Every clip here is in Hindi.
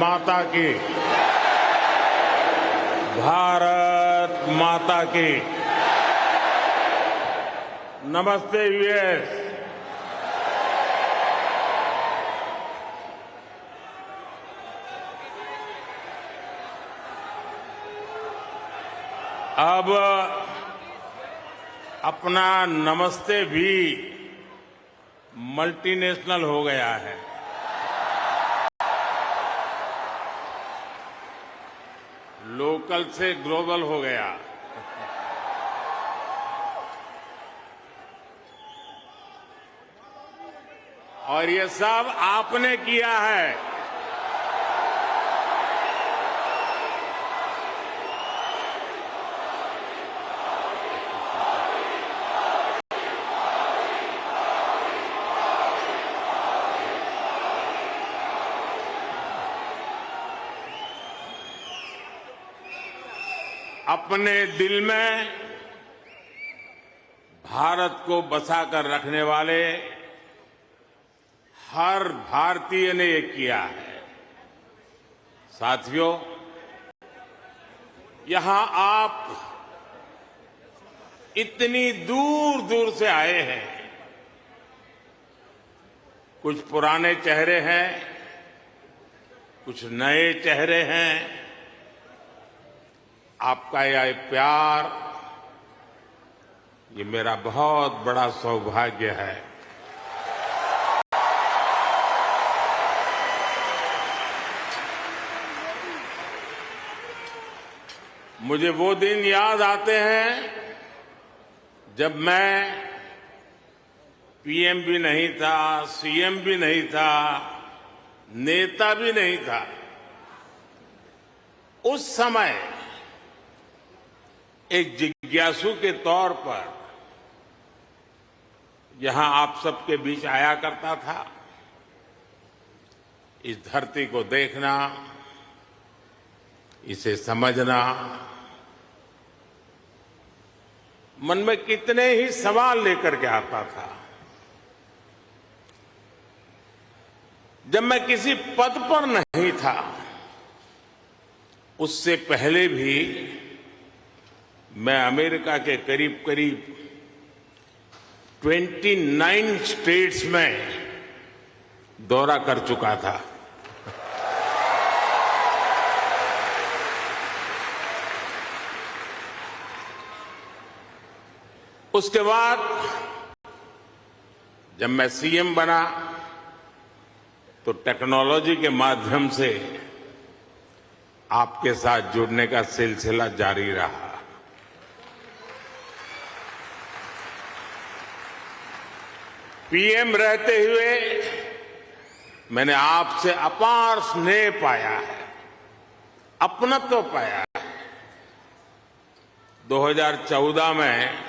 माता की, भारत माता की। नमस्ते यूएस। अब अपना नमस्ते भी मल्टीनेशनल हो गया है। लोकल से ग्लोबल हो गया। और ये सब आपने किया है। अपने दिल में भारत को बसाकर रखने वाले हर भारतीय ने ये किया है। साथियों, यहां आप इतनी दूर दूर से आए हैं। कुछ पुराने चेहरे हैं, कुछ नए चेहरे हैं। आपका यह प्यार, ये मेरा बहुत बड़ा सौभाग्य है। मुझे वो दिन याद आते हैं जब मैं पीएम भी नहीं था, सीएम भी नहीं था, नेता भी नहीं था। उस समय एक जिज्ञासु के तौर पर यहां आप सबके बीच आया करता था। इस धरती को देखना, इसे समझना, मन में कितने ही सवाल लेकर के आता था। जब मैं किसी पद पर नहीं था, उससे पहले भी मैं अमेरिका के करीब करीब 29 स्टेट्स में दौरा कर चुका था। उसके बाद जब मैं सीएम बना तो टेक्नोलॉजी के माध्यम से आपके साथ जुड़ने का सिलसिला जारी रहा। पीएम रहते हुए मैंने आपसे अपार स्नेह पाया है, अपनत्व पाया है। 2014 में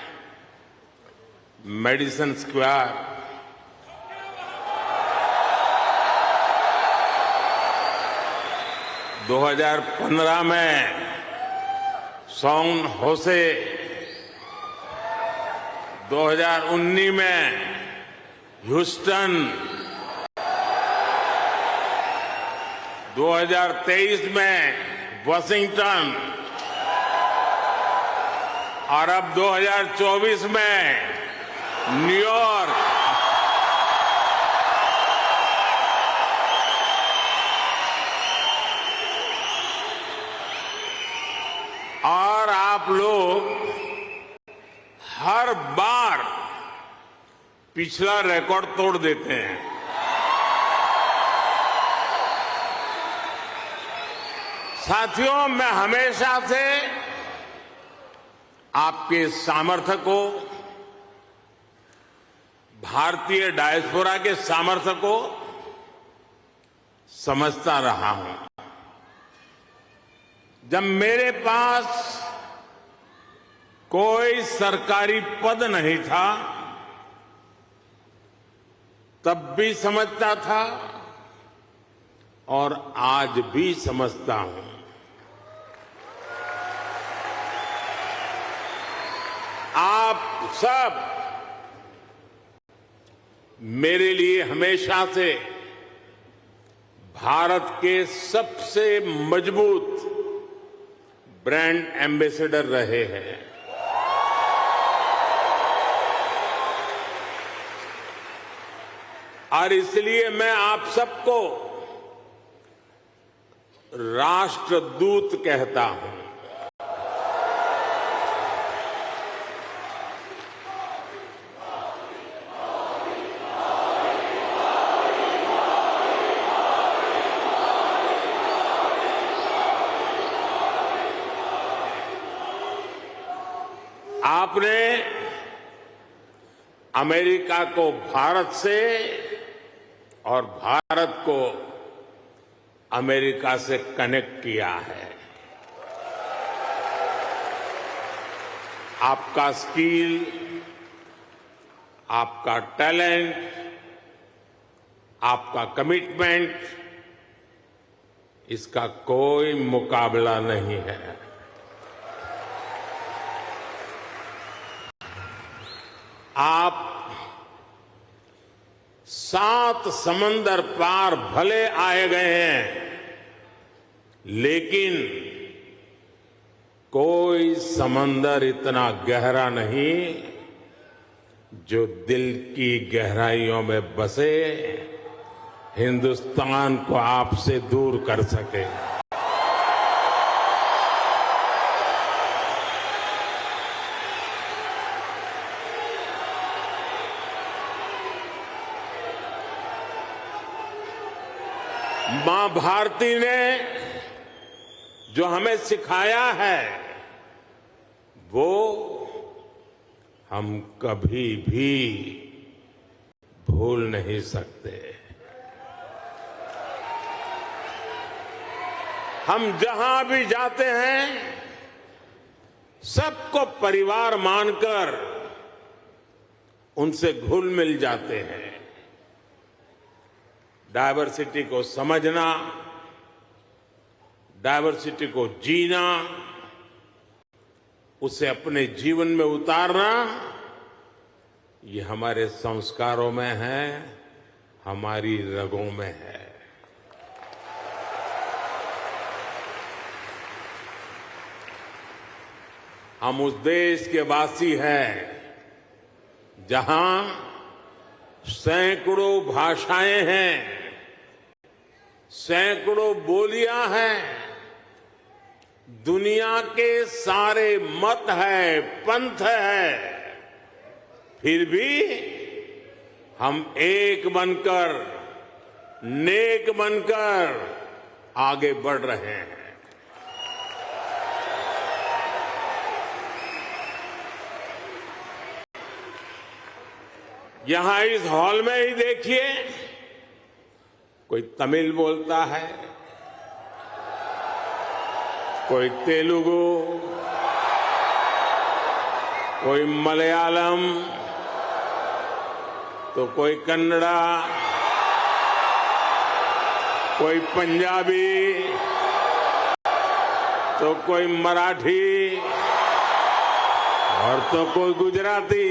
मेडिसन स्क्वायर, 2015 में सॉन होसे, 2019 में ह्यूस्टन, 2023 में वाशिंगटन और अब 2024 में न्यूयॉर्क। और आप लोग हर बार पिछला रिकॉर्ड तोड़ देते हैं। साथियों, मैं हमेशा से आपके सामर्थ्य को, भारतीय डायस्पोरा के सामर्थ्य को समझता रहा हूं। जब मेरे पास कोई सरकारी पद नहीं था, तब भी समझता था और आज भी समझता हूं। आप सब मेरे लिए हमेशा से भारत के सबसे मजबूत ब्रांड एम्बेसडर रहे हैं। और इसलिए मैं आप सबको राष्ट्रदूत कहता हूं। आपने अमेरिका को भारत से और भारत को अमेरिका से कनेक्ट किया है। आपका स्किल, आपका टैलेंट, आपका कमिटमेंट, इसका कोई मुकाबला नहीं है। आप 7 समंदर पार भले आए गए हैं, लेकिन कोई समंदर इतना गहरा नहीं जो दिल की गहराइयों में बसे हिंदुस्तान को आपसे दूर कर सके। मां भारती ने जो हमें सिखाया है वो हम कभी भी भूल नहीं सकते। हम जहां भी जाते हैं सबको परिवार मानकर उनसे घुल मिल जाते हैं। डायवर्सिटी को समझना, डायवर्सिटी को जीना, उसे अपने जीवन में उतारना, ये हमारे संस्कारों में है, हमारी रगों में है। हम उस देश के वासी हैं जहां सैकड़ों भाषाएं हैं, सैकड़ों बोलियां हैं, दुनिया के सारे मत है, पंथ है, फिर भी हम एक बनकर, नेक बनकर आगे बढ़ रहे हैं। यहां इस हॉल में ही देखिए, कोई तमिल बोलता है, कोई तेलुगु, कोई मलयालम, तो कोई कन्नड़ा, कोई पंजाबी, तो कोई मराठी और तो कोई गुजराती।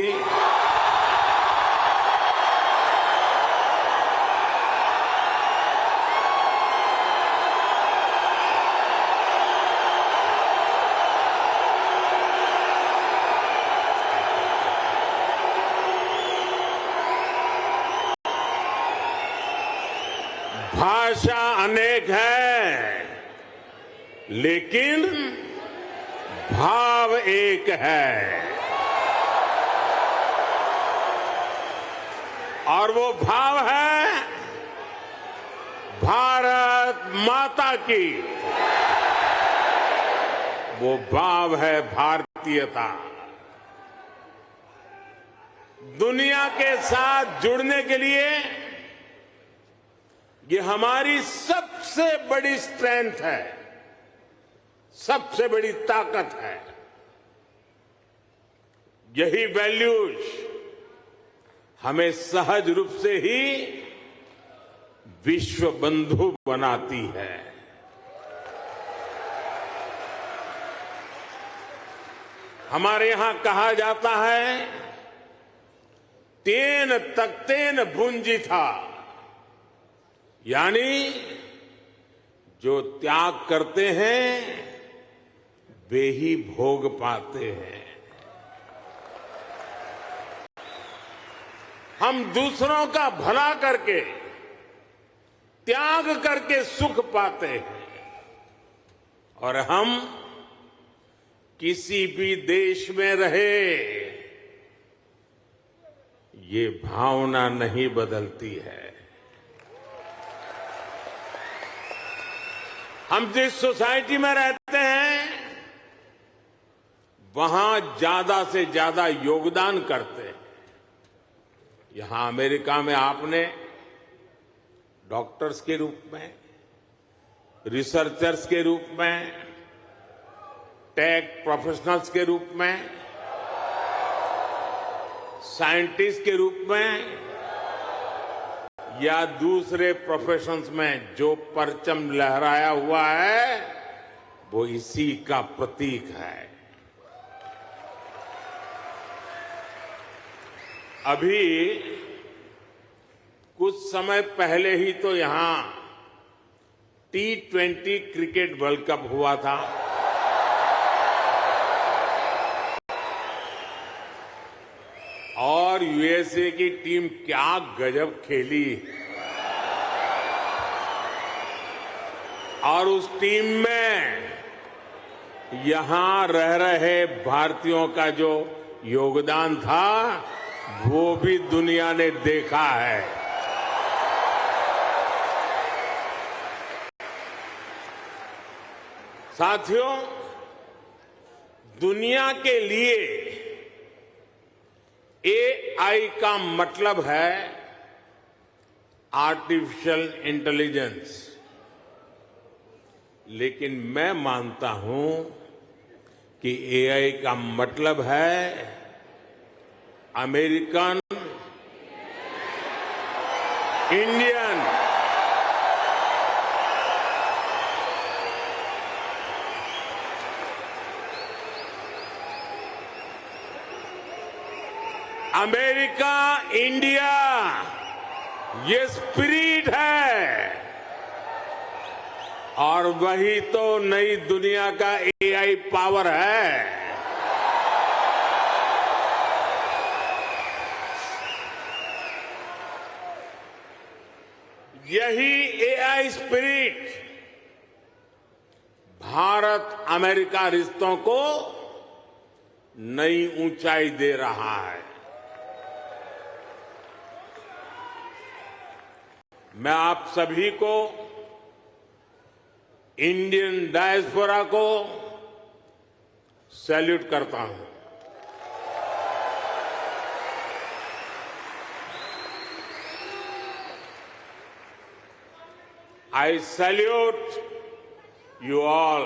भाषा अनेक है, लेकिन भाव एक है, और वो भाव है भारत माता की। वो भाव है भारतीयता। दुनिया के साथ जुड़ने के लिए ये हमारी सबसे बड़ी स्ट्रेंथ है, सबसे बड़ी ताकत है। यही वैल्यूज हमें सहज रूप से ही विश्व बंधु बनाती है। हमारे यहां कहा जाता है, तेन तख्तेन भुंजी था, यानी जो त्याग करते हैं वे ही भोग पाते हैं। हम दूसरों का भला करके, त्याग करके सुख पाते हैं और हम किसी भी देश में रहे, ये भावना नहीं बदलती है। हम जिस सोसाइटी में रहते हैं वहां ज्यादा से ज्यादा योगदान करते हैं। यहां अमेरिका में आपने डॉक्टर्स के रूप में, रिसर्चर्स के रूप में, टेक प्रोफेशनल्स के रूप में, साइंटिस्ट के रूप में या दूसरे प्रोफेशंस में जो परचम लहराया हुआ है वो इसी का प्रतीक है। अभी कुछ समय पहले ही तो यहां T20 क्रिकेट वर्ल्ड कप हुआ था। और यूएसए की टीम क्या गजब खेली और उस टीम में यहां रह रहे भारतीयों का जो योगदान था वो भी दुनिया ने देखा है। साथियों, दुनिया के लिए एआई का मतलब है आर्टिफिशियल इंटेलिजेंस, लेकिन मैं मानता हूं कि एआई का मतलब है अमेरिकन इंडियन अमेरिका इंडिया, ये स्पिरिट है और वही तो नई दुनिया का एआई पावर है। यही एआई स्पिरिट भारत अमेरिका रिश्तों को नई ऊंचाई दे रहा है। मैं आप सभी को, इंडियन डायस्पोरा को सैल्यूट करता हूं। I salute you all.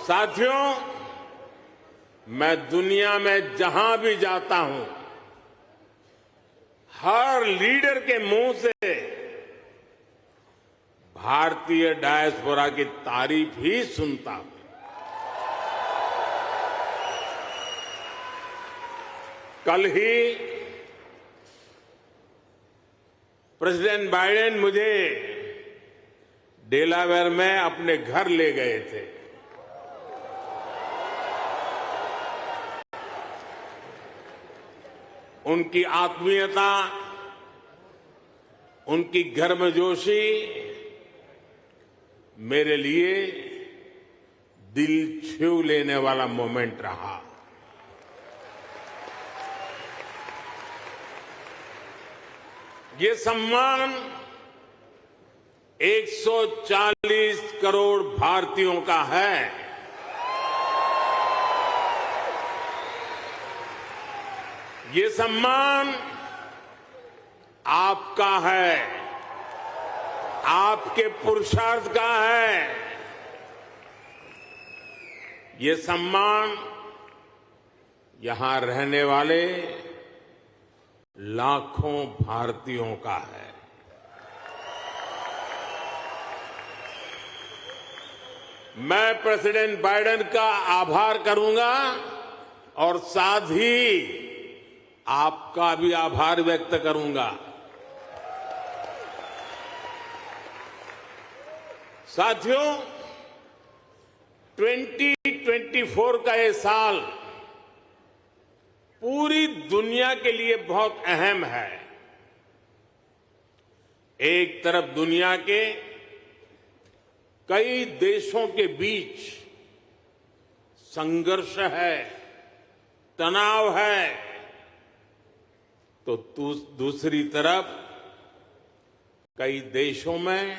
साथियों, मैं दुनिया में जहां भी जाता हूं, हर लीडर के मुंह से भारतीय डायस्पोरा की तारीफ ही सुनता हूं। कल ही प्रेसिडेंट बाइडेन मुझे डेलावेयर में अपने घर ले गए थे। उनकी आत्मीयता, उनकी गर्मजोशी मेरे लिए दिल छू लेने वाला मोमेंट रहा। ये सम्मान 140 करोड़ भारतीयों का है। ये सम्मान आपका है, आपके पुरुषार्थ का है। ये सम्मान यहां रहने वाले लाखों भारतीयों का है। मैं प्रेसिडेंट बाइडेन का आभार करूंगा और साथ ही आपका भी आभार व्यक्त करूंगा। साथियों, 2024 का ये साल पूरी दुनिया के लिए बहुत अहम है। एक तरफ दुनिया के कई देशों के बीच संघर्ष है, तनाव है, तो दूसरी तरफ कई देशों में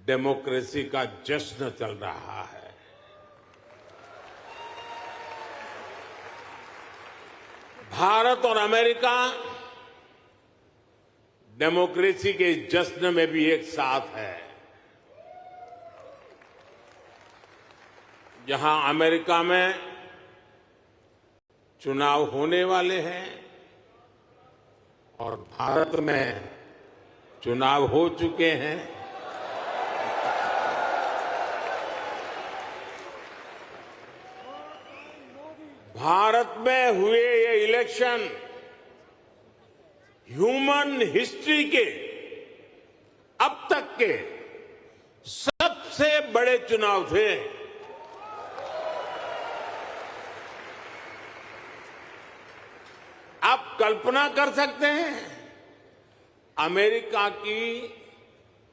डेमोक्रेसी का जश्न चल रहा है। भारत और अमेरिका डेमोक्रेसी के जश्न में भी एक साथ है। जहां अमेरिका में चुनाव होने वाले हैं और भारत में चुनाव हो चुके हैं, भारत में हुए ये इलेक्शन ह्यूमन हिस्ट्री के अब तक के सबसे बड़े चुनाव थे। आप कल्पना कर सकते हैं, अमेरिका की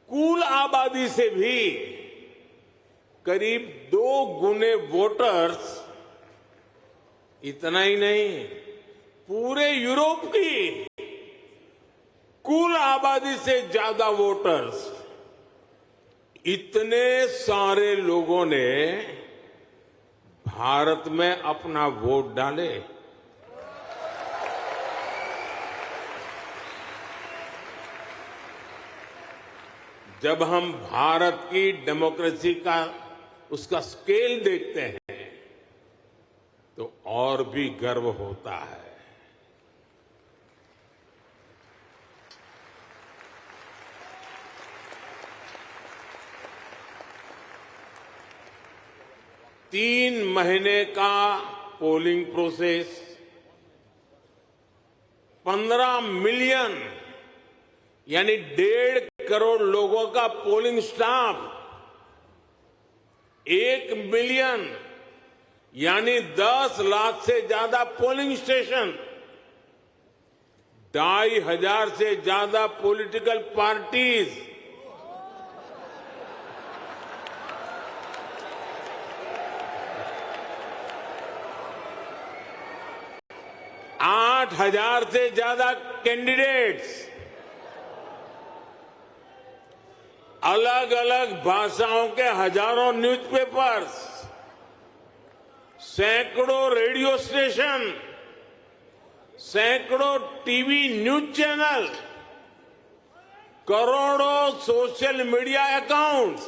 कुल आबादी से भी करीब 2 गुने वोटर्स, इतना ही नहीं, पूरे यूरोप की कुल आबादी से ज्यादा वोटर्स, इतने सारे लोगों ने भारत में अपना वोट डाले। जब हम भारत की डेमोक्रेसी का उसका स्केल देखते हैं तो और भी गर्व होता है। तीन महीने का पोलिंग प्रोसेस, 15 मिलियन यानी 1.5 करोड़ लोगों का पोलिंग स्टाफ, 1 मिलियन यानी 10 लाख से ज्यादा पोलिंग स्टेशन, 2,500 से ज्यादा पॉलिटिकल पार्टीज, आठ 8,000 से ज्यादा कैंडिडेट्स, अलग अलग भाषाओं के हजारों न्यूज़पेपर्स, सैकड़ों रेडियो स्टेशन, सैकड़ों टीवी न्यूज चैनल, करोड़ों सोशल मीडिया अकाउंट्स,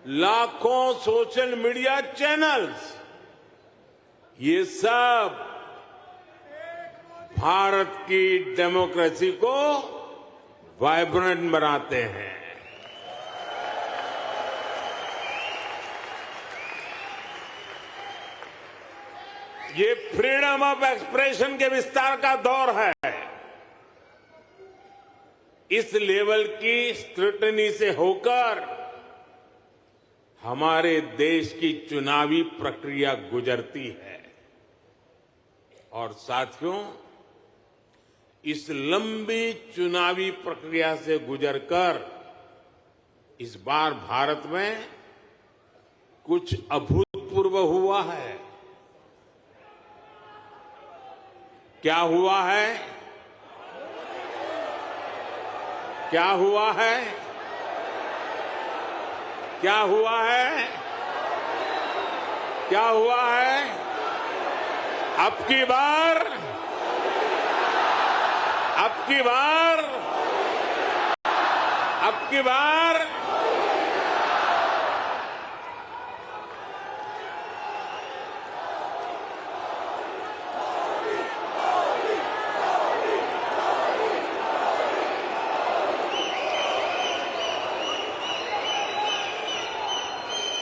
लाखों सोशल मीडिया चैनल्स, ये सब भारत की डेमोक्रेसी को वाइब्रेंट बनाते हैं। ये फ्रीडम ऑफ एक्सप्रेशन के विस्तार का दौर है। इस लेवल की स्क्रूटनी से होकर हमारे देश की चुनावी प्रक्रिया गुजरती है। और साथियों, इस लंबी चुनावी प्रक्रिया से गुजरकर इस बार भारत में कुछ अभूतपूर्व हुआ है। क्या हुआ है? क्या हुआ है? क्या हुआ है? क्या हुआ है? अब की बार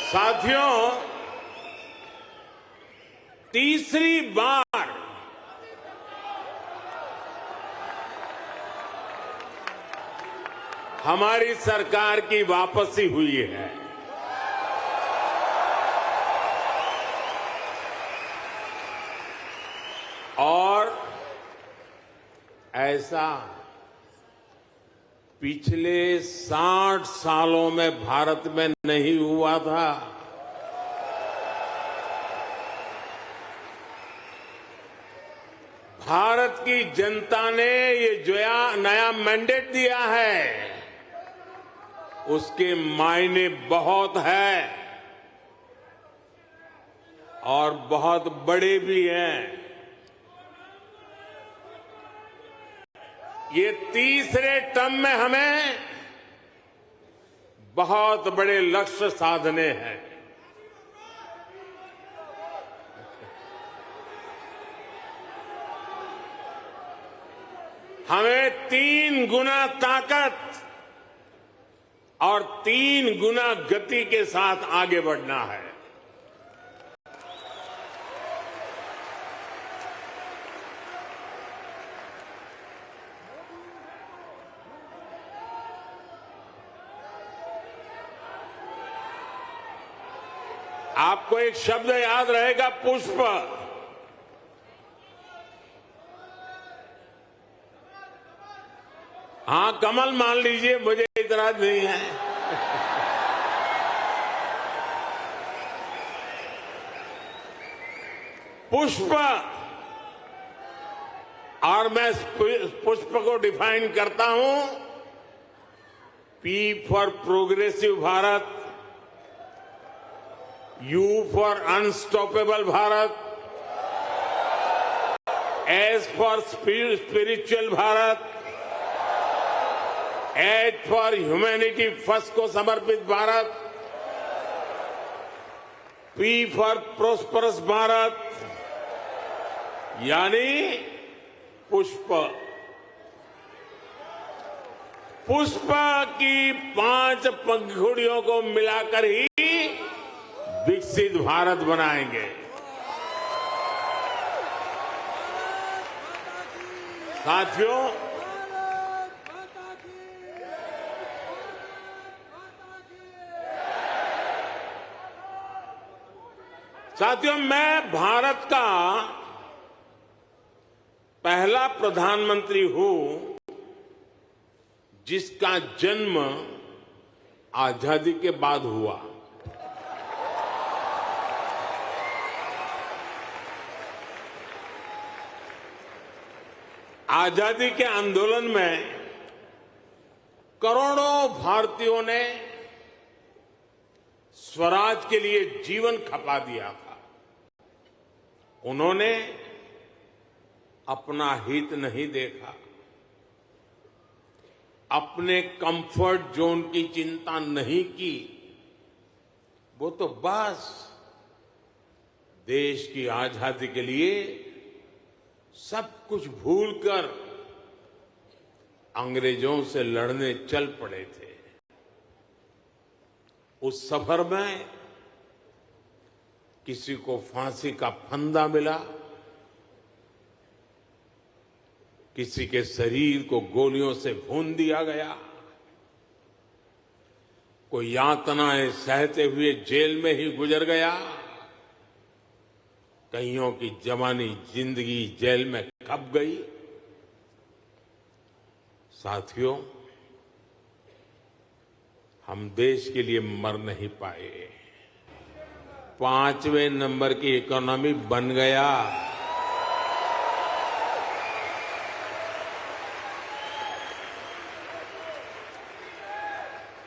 साथियों, तीसरी बार हमारी सरकार की वापसी हुई है। और ऐसा पिछले 60 सालों में भारत में नहीं हुआ था। भारत की जनता ने ये जो नया मैंडेट दिया है, उसके मायने बहुत है और बहुत बड़े भी हैं। ये तीसरे टर्म में हमें बहुत बड़े लक्ष्य साधने हैं। हमें 3 गुना ताकत और 3 गुना गति के साथ आगे बढ़ना है। आपको एक शब्द याद रहेगा, पुष्प। हाँ, कमल मान लीजिए, मुझे इतराज नहीं है। पुष्प, और मैं पुष्प को डिफाइन करता हूं, P for progressive Bharat, you for unstoppable Bharat, S for spiritual Bharat, H for humanity first को समर्पित Bharat, P for prosperous Bharat, यानी पुष्प। पुष्प की 5 पंखुड़ियों को मिलाकर ही विकसित भारत बनाएंगे। साथियों, मैं भारत का पहला प्रधानमंत्री हूं जिसका जन्म आजादी के बाद हुआ। आजादी के आंदोलन में करोड़ों भारतीयों ने स्वराज के लिए जीवन खपा दिया था। उन्होंने अपना हित नहीं देखा, अपने कंफर्ट जोन की चिंता नहीं की। वो तो बस देश की आजादी के लिए सब कुछ भूलकर अंग्रेजों से लड़ने चल पड़े थे। उस सफर में किसी को फांसी का फंदा मिला, किसी के शरीर को गोलियों से भून दिया गया, कोई यातनाएं सहते हुए जेल में ही गुजर गया, कईयों की जवानी जिंदगी जेल में खप गई। साथियों, हम देश के लिए मर नहीं पाए। 5वें नंबर की इकोनॉमी बन गया।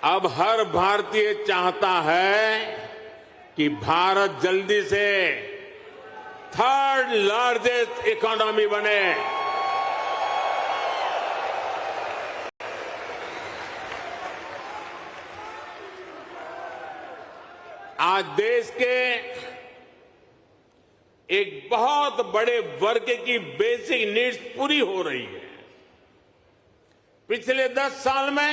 अब हर भारतीय चाहता है कि भारत जल्दी से 3rd लार्जेस्ट इकोनॉमी बने। आज देश के एक बहुत बड़े वर्ग की बेसिक नीड्स पूरी हो रही है। पिछले 10 साल में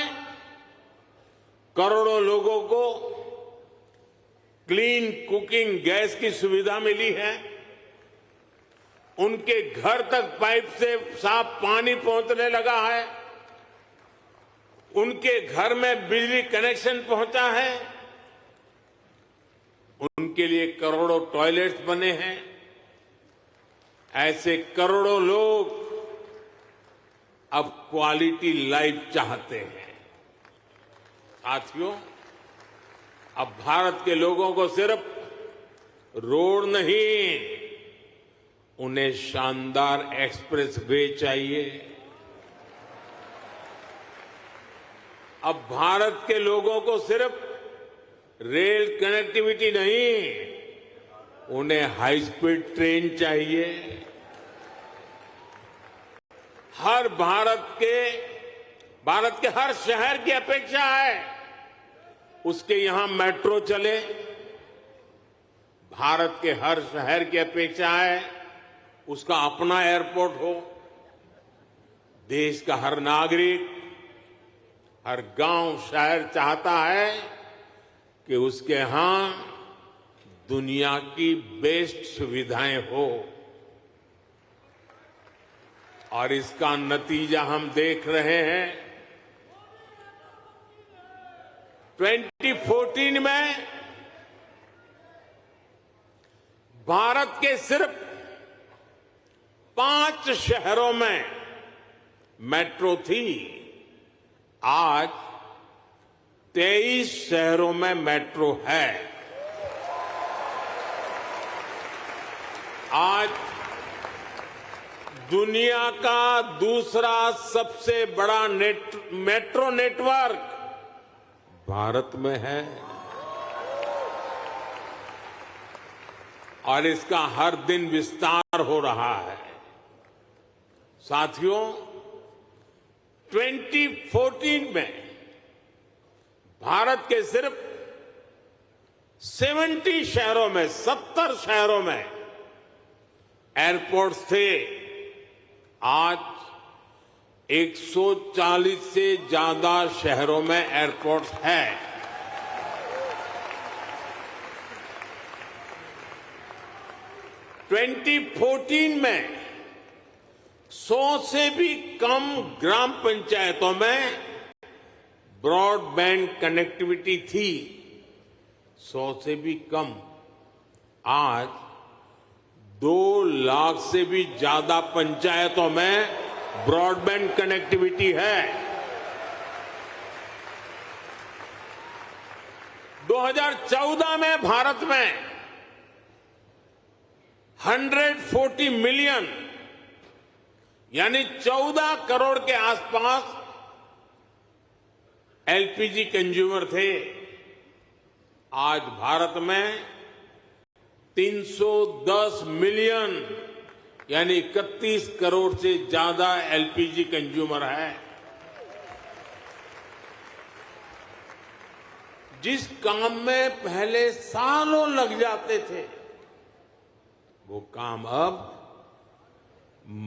करोड़ों लोगों को क्लीन कुकिंग गैस की सुविधा मिली है, उनके घर तक पाइप से साफ पानी पहुंचने लगा है, उनके घर में बिजली कनेक्शन पहुंचा है, उनके लिए करोड़ों टॉयलेट्स बने हैं। ऐसे करोड़ों लोग अब क्वालिटी लाइफ चाहते हैं। साथियों, अब भारत के लोगों को सिर्फ रोड नहीं, उन्हें शानदार एक्सप्रेस वे चाहिए। अब भारत के लोगों को सिर्फ रेल कनेक्टिविटी नहीं, उन्हें हाई स्पीड ट्रेन चाहिए। हर भारत के हर शहर की अपेक्षा है उसके यहां मेट्रो चले। भारत के हर शहर की अपेक्षा है उसका अपना एयरपोर्ट हो। देश का हर नागरिक, हर गांव शहर चाहता है कि उसके यहां दुनिया की बेस्ट सुविधाएं हो, और इसका नतीजा हम देख रहे हैं। 2014 में भारत के सिर्फ 5 शहरों में मेट्रो थी, आज 23 शहरों में मेट्रो है। आज दुनिया का दूसरा सबसे बड़ा मेट्रो नेटवर्क भारत में है, और इसका हर दिन विस्तार हो रहा है। साथियों, 2014 में भारत के सिर्फ 70 शहरों में, 70 शहरों में एयरपोर्ट्स थे। आज 140 से ज्यादा शहरों में एयरपोर्ट्स है। – 2014 में 100 से भी कम ग्राम पंचायतों में ब्रॉडबैंड कनेक्टिविटी थी। 100 से भी कम। आज 2 लाख से भी ज्यादा पंचायतों में ब्रॉडबैंड कनेक्टिविटी है। 2014 में भारत में 140 मिलियन यानी 14 करोड़ के आसपास एलपीजी कंज्यूमर थे। आज भारत में 310 मिलियन यानी 31 करोड़ से ज्यादा एलपीजी कंज्यूमर है। जिस काम में पहले सालों लग जाते थे, वो काम अब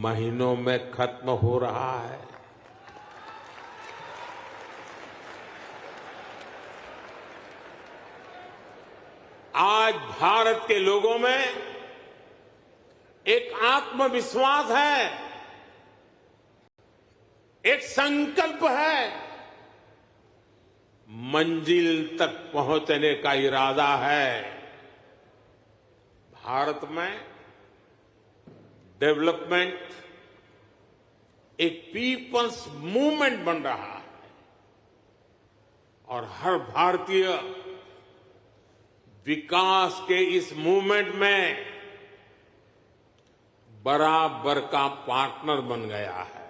महीनों में खत्म हो रहा है। आज भारत के लोगों में एक आत्मविश्वास है, एक संकल्प है, मंजिल तक पहुंचने का इरादा है। भारत में डेवलपमेंट एक पीपल्स मूवमेंट बन रहा है, और हर भारतीय विकास के इस मूवमेंट में बराबर का पार्टनर बन गया है।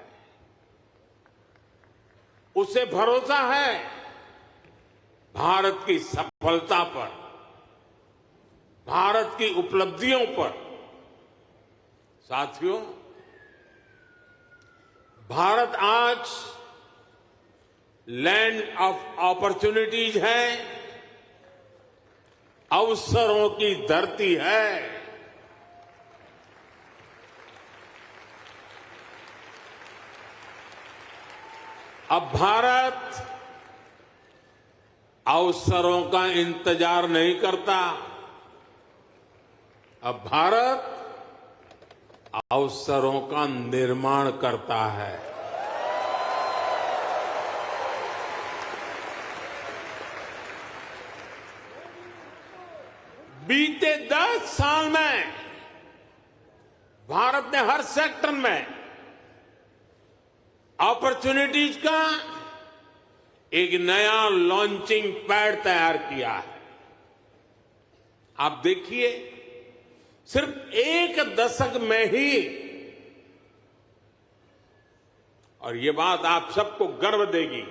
उसे भरोसा है भारत की सफलता पर, भारत की उपलब्धियों पर। साथियों, भारत आज लैंड ऑफ अपॉर्चुनिटीज है, अवसरों की धरती है। अब भारत अवसरों का इंतजार नहीं करता। अब भारत अवसरों का निर्माण करता है। बीते 10 साल में भारत ने हर सेक्टर में अपॉर्चुनिटीज का एक नया लॉन्चिंग पैड तैयार किया है। आप देखिए, सिर्फ एक दशक में ही, और ये बात आप सबको गर्व देगी,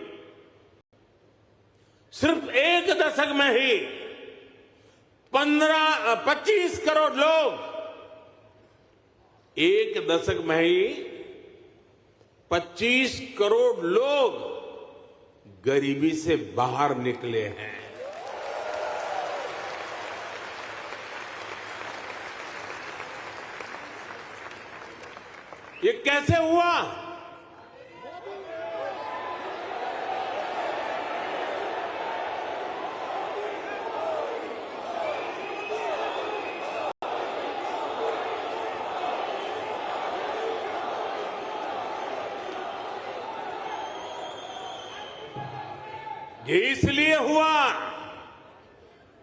सिर्फ एक दशक में ही 25 करोड़ लोग, एक दशक में ही 25 करोड़ लोग गरीबी से बाहर निकले हैं। ये कैसे हुआ? ये इसलिए हुआ,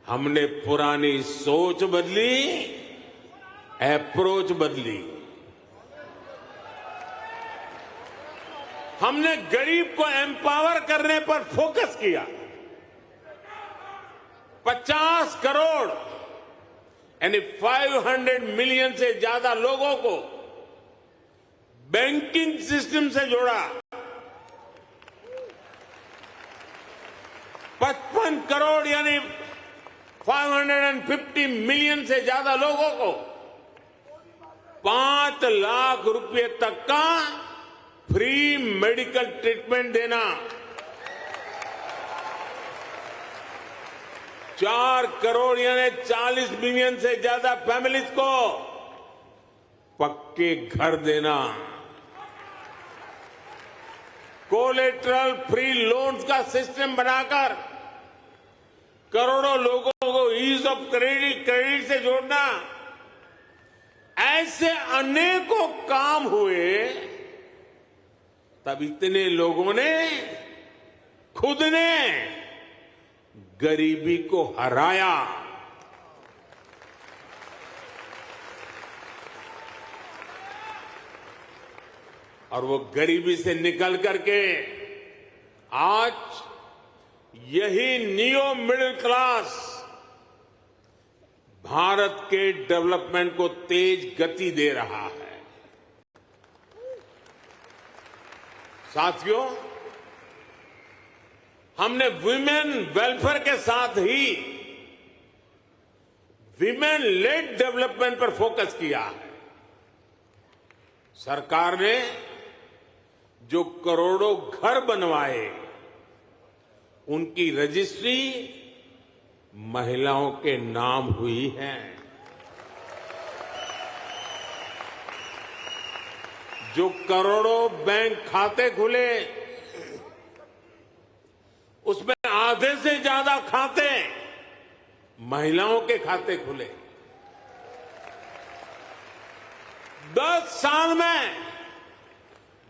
हमने पुरानी सोच बदली, अप्रोच बदली। हमने गरीब को एम्पावर करने पर फोकस किया। 50 करोड़ यानी 500 मिलियन से ज्यादा लोगों को बैंकिंग सिस्टम से जोड़ा। 55 करोड़ यानी 550 मिलियन से ज्यादा लोगों को 5 लाख रुपए तक का फ्री मेडिकल ट्रीटमेंट देना। 4 करोड़ यानी 40 मिलियन से ज्यादा फैमिलीज को पक्के घर देना। कोलेटरल फ्री लोन्स का सिस्टम बनाकर करोड़ों लोगों को ईज ऑफ क्रेडिट से जोड़ना। ऐसे अनेकों काम हुए, तब इतने लोगों ने खुद ने गरीबी को हराया। और वो गरीबी से निकल करके आज यही नियो मिडिल क्लास भारत के डेवलपमेंट को तेज गति दे रहा है। साथियों, हमने विमेन वेलफेयर के साथ ही विमेन लेड डेवलपमेंट पर फोकस किया है। सरकार ने जो करोड़ों घर बनवाए, उनकी रजिस्ट्री महिलाओं के नाम हुई है। जो करोड़ों बैंक खाते खुले, उसमें आधे से ज्यादा खाते महिलाओं के खाते खुले। 10 साल में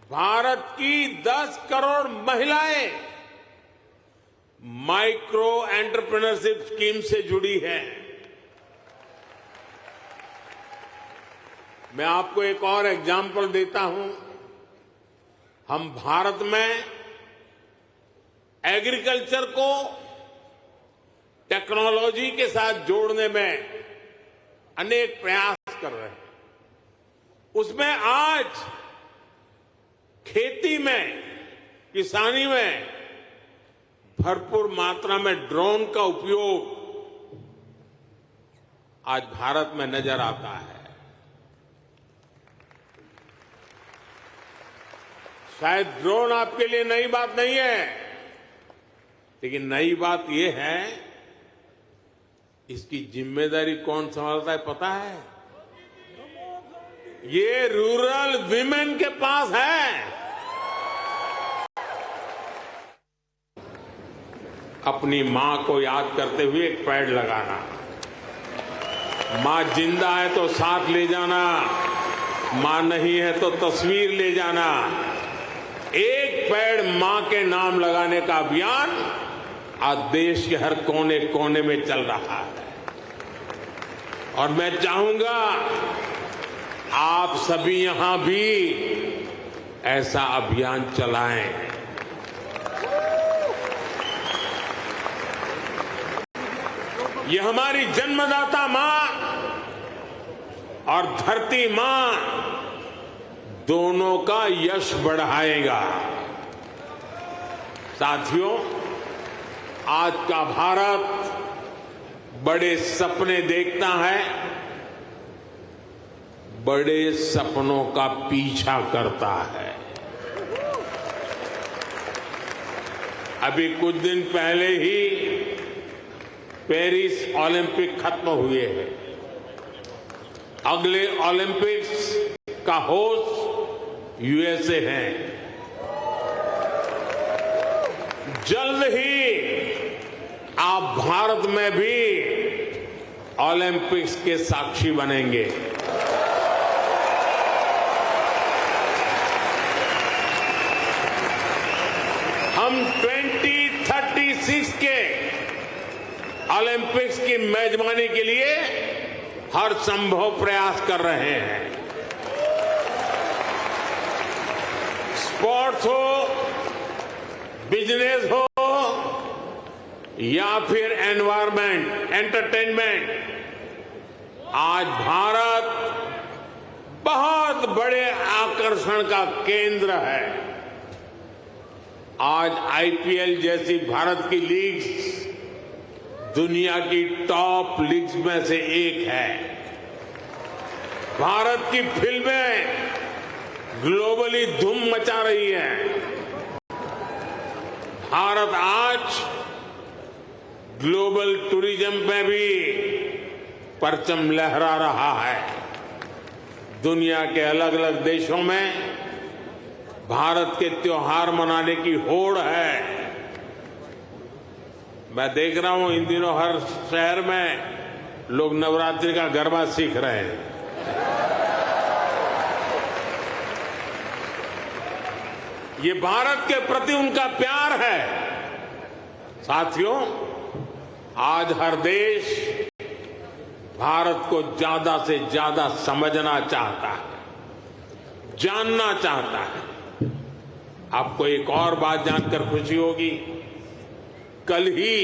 भारत की 10 करोड़ महिलाएं माइक्रो एंटरप्रेन्योरशिप स्कीम से जुड़ी है। मैं आपको एक और एग्जाम्पल देता हूं। हम भारत में एग्रीकल्चर को टेक्नोलॉजी के साथ जोड़ने में अनेक प्रयास कर रहे हैं। उसमें आज खेती में, किसानी में भरपूर मात्रा में ड्रोन का उपयोग आज भारत में नजर आता है। शायद ड्रोन आपके लिए नई बात नहीं है, लेकिन नई बात यह है, इसकी जिम्मेदारी कौन संभालता है पता है? ये रूरल विमेन के पास है। अपनी मां को याद करते हुए एक पेड़ लगाना। मां जिंदा है तो साथ ले जाना, मां नहीं है तो तस्वीर ले जाना। एक पेड़ मां के नाम लगाने का अभियान आज देश के हर कोने कोने में चल रहा है और मैं चाहूंगा आप सभी यहां भी ऐसा अभियान चलाएं। ये हमारी जन्मदाता मां और धरती मां दोनों का यश बढ़ाएगा। साथियों, आज का भारत बड़े सपने देखता है, बड़े सपनों का पीछा करता है। अभी कुछ दिन पहले ही पेरिस ओलंपिक खत्म हुए हैं। अगले ओलंपिक्स का होस्ट यूएसए है। जल्द ही आप भारत में भी ओलंपिक्स के साक्षी बनेंगे। हम 2036 के ओलंपिक्स की मेजबानी के लिए हर संभव प्रयास कर रहे हैं। स्पोर्ट्स हो, बिजनेस हो या फिर एनवायरमेंट, एंटरटेनमेंट, आज भारत बहुत बड़े आकर्षण का केंद्र है। आज आईपीएल जैसी भारत की लीग्स दुनिया की टॉप लीग्स में से एक है। भारत की फिल्में ग्लोबली धूम मचा रही हैं। भारत आज ग्लोबल टूरिज्म में भी परचम लहरा रहा है। दुनिया के अलग अलग देशों में भारत के त्योहार मनाने की होड़ है। मैं देख रहा हूं इन दिनों हर शहर में लोग नवरात्रि का गरबा सीख रहे हैं। ये भारत के प्रति उनका प्यार है। साथियों, आज हर देश भारत को ज्यादा से ज्यादा समझना चाहता है, जानना चाहता है। आपको एक और बात जानकर खुशी होगी, कल ही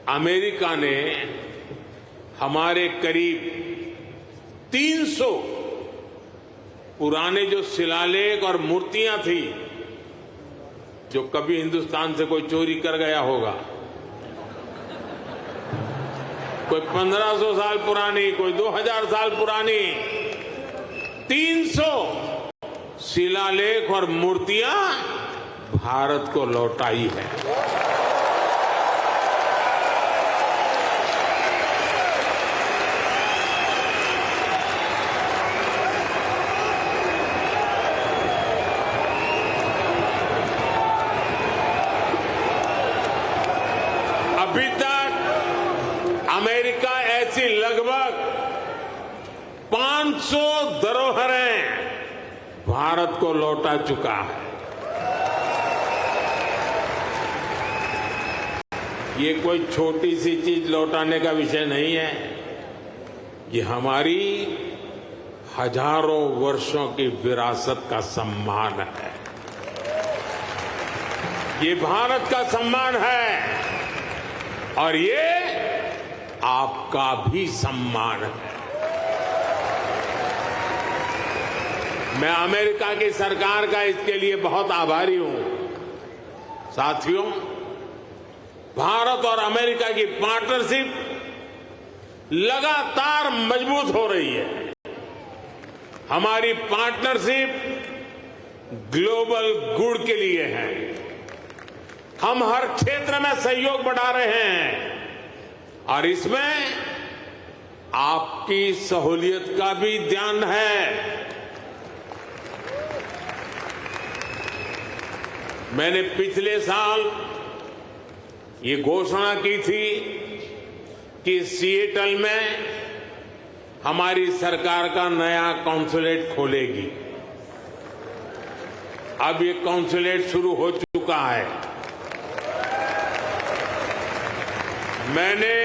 अमेरिका ने हमारे करीब 300 पुराने जो शिलालेख और मूर्तियां थी जो कभी हिंदुस्तान से कोई चोरी कर गया होगा, कोई 1500 साल पुरानी, कोई 2000 साल पुरानी, 300 शिलालेख और मूर्तियां भारत को लौटाई है। अभी तक अमेरिका ऐसी लगभग 500 धरोहरें भारत को लौटा चुका है। ये कोई छोटी सी चीज लौटाने का विषय नहीं है। ये हमारी हजारों वर्षों की विरासत का सम्मान है। ये भारत का सम्मान है और ये आपका भी सम्मान है। मैं अमेरिका की सरकार का इसके लिए बहुत आभारी हूं। साथियों, भारत और अमेरिका की पार्टनरशिप लगातार मजबूत हो रही है। हमारी पार्टनरशिप ग्लोबल गुड के लिए है। हम हर क्षेत्र में सहयोग बढ़ा रहे हैं और इसमें आपकी सहूलियत का भी ध्यान है। मैंने पिछले साल ये घोषणा की थी कि सिएटल में हमारी सरकार का नया कॉन्सुलेट खोलेगी। अब ये कॉन्सुलेट शुरू हो चुका है। मैंने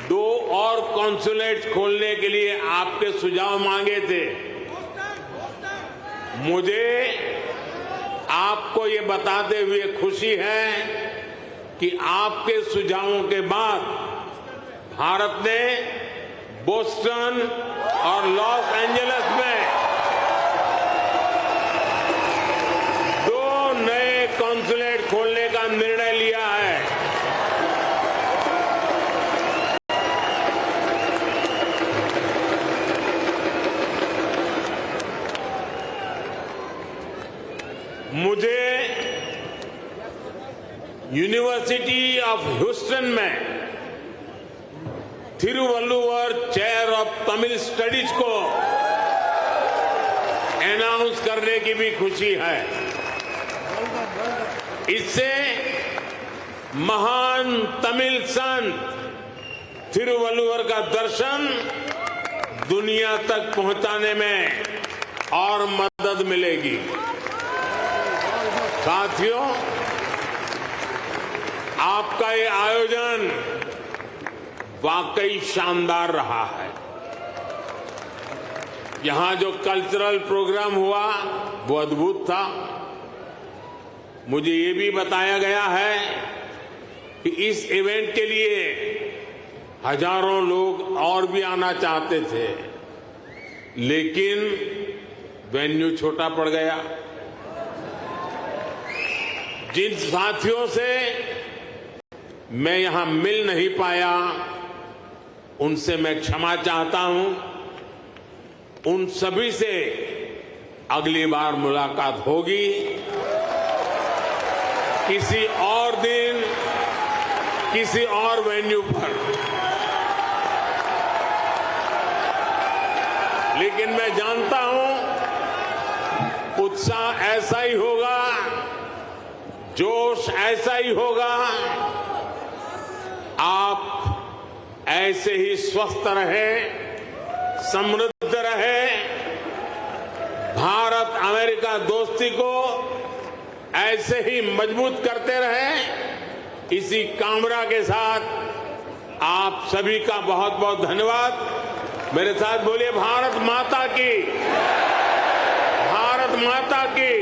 2 और कॉन्सुलेट खोलने के लिए आपके सुझाव मांगे थे। मुझे आपको ये बताते हुए खुशी है कि आपके सुझावों के बाद भारत ने बोस्टन और लॉस एंजलिस में 2 नए कॉन्सुलेट खोलने का निर्णय लिया है। मुझे यूनिवर्सिटी ऑफ ह्यूस्टन में Thiruvalluvar chair of Tamil studies को अनाउंस करने की भी खुशी है। इससे महान तमिल संत थिरुवल्लुवर का दर्शन दुनिया तक पहुंचाने में और मदद मिलेगी। साथियों, आपका ये आयोजन वाकई शानदार रहा है। यहां जो कल्चरल प्रोग्राम हुआ वो अद्भुत था। मुझे ये भी बताया गया है कि इस इवेंट के लिए हजारों लोग और भी आना चाहते थे, लेकिन वेन्यू छोटा पड़ गया। जिन साथियों से मैं यहां मिल नहीं पाया, उनसे मैं क्षमा चाहता हूं। उन सभी से अगली बार मुलाकात होगी, किसी और दिन, किसी और वेन्यू पर। लेकिन मैं जानता हूं उत्साह ऐसा ही होगा, जोश ऐसा ही होगा। आप ऐसे ही स्वस्थ रहें, समृद्ध रहें, भारत अमेरिका दोस्ती को ऐसे ही मजबूत करते रहें। इसी कामना के साथ आप सभी का बहुत बहुत धन्यवाद। मेरे साथ बोलिए भारत माता की, भारत माता की।